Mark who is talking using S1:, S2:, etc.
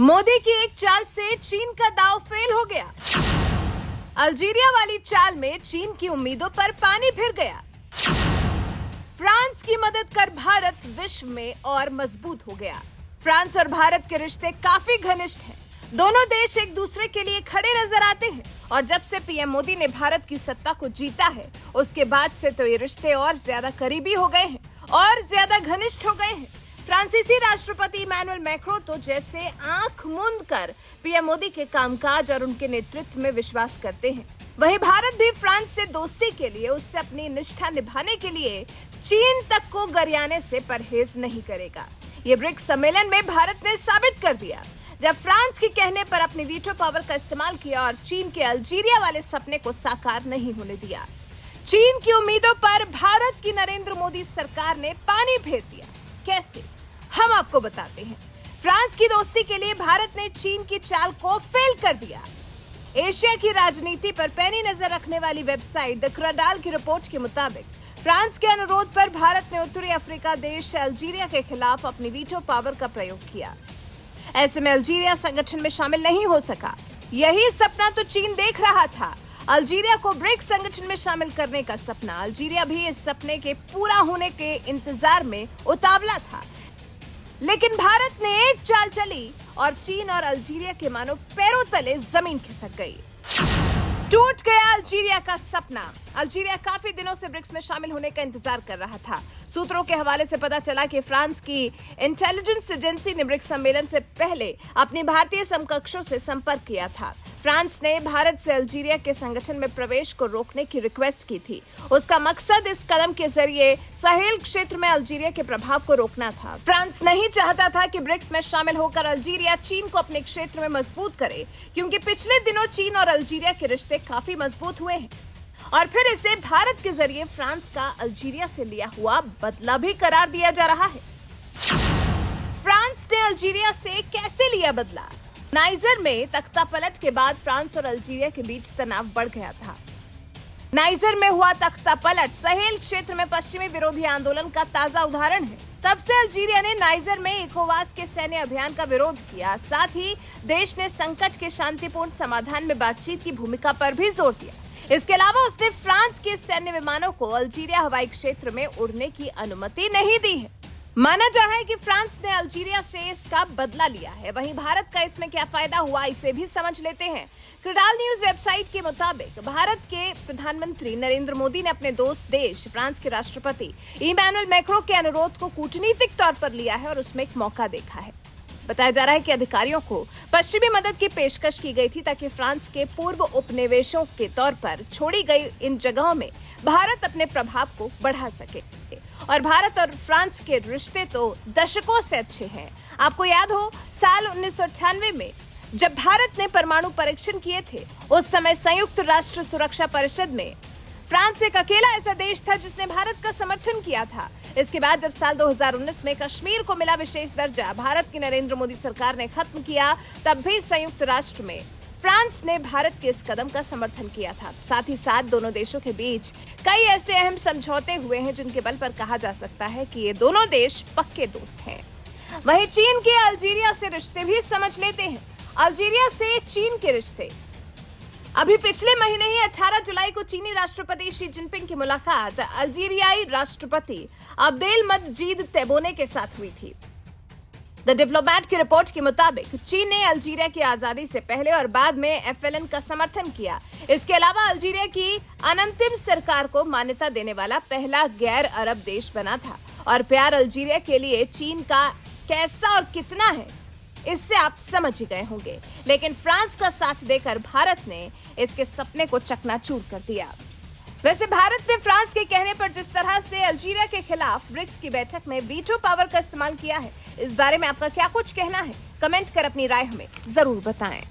S1: मोदी की एक चाल से चीन का दांव फेल हो गया। अल्जीरिया वाली चाल में चीन की उम्मीदों पर पानी फिर गया। फ्रांस की मदद कर भारत विश्व में और मजबूत हो गया। फ्रांस और भारत के रिश्ते काफी घनिष्ठ हैं। दोनों देश एक दूसरे के लिए खड़े नजर आते हैं और जब से पीएम मोदी ने भारत की सत्ता को जीता है, उसके बाद से तो ये रिश्ते और ज्यादा करीबी हो गए हैं और ज्यादा घनिष्ठ हो गए हैं। फ्रांसीसी राष्ट्रपति इमैनुअल मैक्रों तो जैसे आंख मूंद कर पीएम मोदी के कामकाज और उनके नेतृत्व में विश्वास करते हैं। वहीं भारत भी फ्रांस से दोस्ती के लिए, उससे अपनी निष्ठा निभाने के लिए चीन तक को गरियाने से परहेज नहीं करेगा। ये ब्रिक्स सम्मेलन में भारत ने साबित कर दिया, जब फ्रांस के कहने पर अपनी वीटो पावर का इस्तेमाल किया और चीन के अल्जीरिया वाले सपने को साकार नहीं होने दिया। चीन की उम्मीदों पर भारत की नरेंद्र मोदी सरकार ने पानी फेर दिया। कैसे, हम आपको बताते हैं। फ्रांस की दोस्ती के लिए भारत ने चीन की चाल को फेल कर दिया। एशिया की राजनीति पर पैनी नजर रखने वाली वेबसाइट द क्रडाल की रिपोर्ट के मुताबिक फ्रांस के अनुरोध पर भारत ने उत्तरी अफ्रीका देश अल्जीरिया के खिलाफ अपनी वीटो पावर का प्रयोग किया। ऐसे में अल्जीरिया संगठन में शामिल नहीं हो सका। यही सपना तो चीन देख रहा था, अल्जीरिया को ब्रिक्स संगठन में शामिल करने का सपना। अल्जीरिया भी इस सपने के पूरा होने के इंतजार में उतावला था, लेकिन भारत ने एक चाल चली और चीन और अल्जीरिया के मानो पैरों तले जमीन खिसक गई। टूट गया अल्जीरिया का सपना। अल्जीरिया काफी दिनों से ब्रिक्स में शामिल होने का इंतजार कर रहा था। सूत्रों के हवाले से पता चला कि फ्रांस की इंटेलिजेंस एजेंसी ने ब्रिक्स सम्मेलन से पहले अपने भारतीय समकक्षों से संपर्क किया था। फ्रांस ने भारत से अल्जीरिया के संगठन में प्रवेश को रोकने की रिक्वेस्ट की थी। उसका मकसद इस कदम के जरिए साहेल क्षेत्र में अल्जीरिया के प्रभाव को रोकना था। फ्रांस नहीं चाहता था कि ब्रिक्स में शामिल होकर अल्जीरिया चीन को अपने क्षेत्र में मजबूत करे, क्योंकि पिछले दिनों चीन और अल्जीरिया के रिश्ते काफी मजबूत हुए हैं और फिर इसे भारत के जरिए फ्रांस का अल्जीरिया से लिया हुआ बदला भी करार दिया जा रहा है। फ्रांस ने अल्जीरिया से कैसे लिया बदला? नाइजर में तख्तापलट के बाद फ्रांस और अल्जीरिया के बीच तनाव बढ़ गया था। नाइजर में हुआ तख्तापलट साहेल क्षेत्र में पश्चिमी विरोधी आंदोलन का ताजा उदाहरण है। तब से अल्जीरिया ने नाइजर में इकोवास के सैन्य अभियान का विरोध किया। साथ ही देश ने संकट के शांतिपूर्ण समाधान में बातचीत की भूमिका पर भी जोर दिया। इसके अलावा उसने फ्रांस के सैन्य विमानों को अल्जीरिया हवाई क्षेत्र में उड़ने की अनुमति नहीं दी है। माना जा रहा है कि फ्रांस ने अल्जीरिया से इसका बदला लिया है। वहीं भारत का इसमें क्या फायदा हुआ, इसे भी समझ लेते हैं। क्रडाल न्यूज वेबसाइट के मुताबिक भारत के प्रधानमंत्री नरेंद्र मोदी ने अपने दोस्त देश फ्रांस के राष्ट्रपति इमैनुअल मैक्रों के अनुरोध को कूटनीतिक तौर पर लिया है और उसमें एक मौका देखा है। बताया जा रहा है कि अधिकारियों को पश्चिमी मदद की पेशकश की गई थी ताकि फ्रांस के पूर्व उपनिवेशों के तौर पर छोड़ी गई इन जगहों में भारत अपने प्रभाव को बढ़ा सके। और भारत और फ्रांस के रिश्ते तो दशकों से अच्छे हैं। आपको याद हो, साल 1998 में जब भारत ने परमाणु परीक्षण किए थे, उस समय संयुक्त राष्ट्र सुरक्षा परिषद में फ्रांस एक अकेला ऐसा देश था जिसने भारत का समर्थन किया था। इसके बाद जब साल 2019 में कश्मीर को मिला विशेष दर्जा, भारत की नरेंद्र मोदी सरकार ने खत्म किया, तब भी संयुक्त राष्ट्र में फ्रांस ने भारत के इस कदम का समर्थन किया था। साथ ही साथ दोनों देशों के बीच कई ऐसे अहम समझौते हुए हैं जिनके बल पर कहा जा सकता है कि ये दोनों देश पक्के दोस्त हैं। वहीं चीन के अल्जीरिया से रिश्ते भी समझ लेते हैं। अल्जीरिया से चीन के रिश्ते, अभी पिछले महीने ही 18 जुलाई को चीनी राष्ट्रपति शी जिनपिंग की मुलाकात अल्जीरियाई राष्ट्रपति अब्देलमजीद तेबोने के साथ हुई थी। द डिप्लोमैट की रिपोर्ट के मुताबिक चीन ने अल्जीरिया की आजादी से पहले और बाद में एफएलएन का समर्थन किया। इसके अलावा अल्जीरिया की अनंतिम सरकार को मान्यता देने वाला पहला गैर अरब देश बना था। और प्यार अल्जीरिया के लिए चीन का कैसा और कितना है, इससे आप समझ ही गए होंगे। लेकिन फ्रांस का साथ देकर भारत ने इसके सपने को चकनाचूर कर दिया। वैसे भारत ने फ्रांस के कहने पर जिस तरह से अल्जीरिया के खिलाफ ब्रिक्स की बैठक में वीटो पावर का इस्तेमाल किया है, इस बारे में आपका क्या कुछ कहना है? कमेंट कर अपनी राय हमें जरूर बताएं।